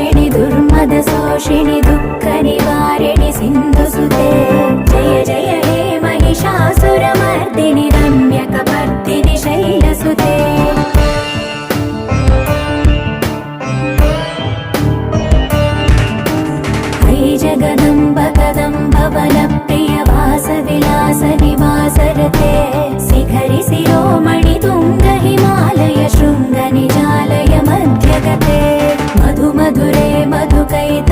नाशिनि दुर्मदशोषिणि दुःखनिवारिणि सिन्धुसुते जय जय हे महिषासुरमर्दिनि रम्यकपर्दिनि शैलसुते जगदम्ब कदम्ब वनप्रिय वासविलास निवासरते शिखरि शिरोमणि तुङ्ग हिमालय शृङ्ग निजालय मध्यगते मधु मधुरे मधुकैत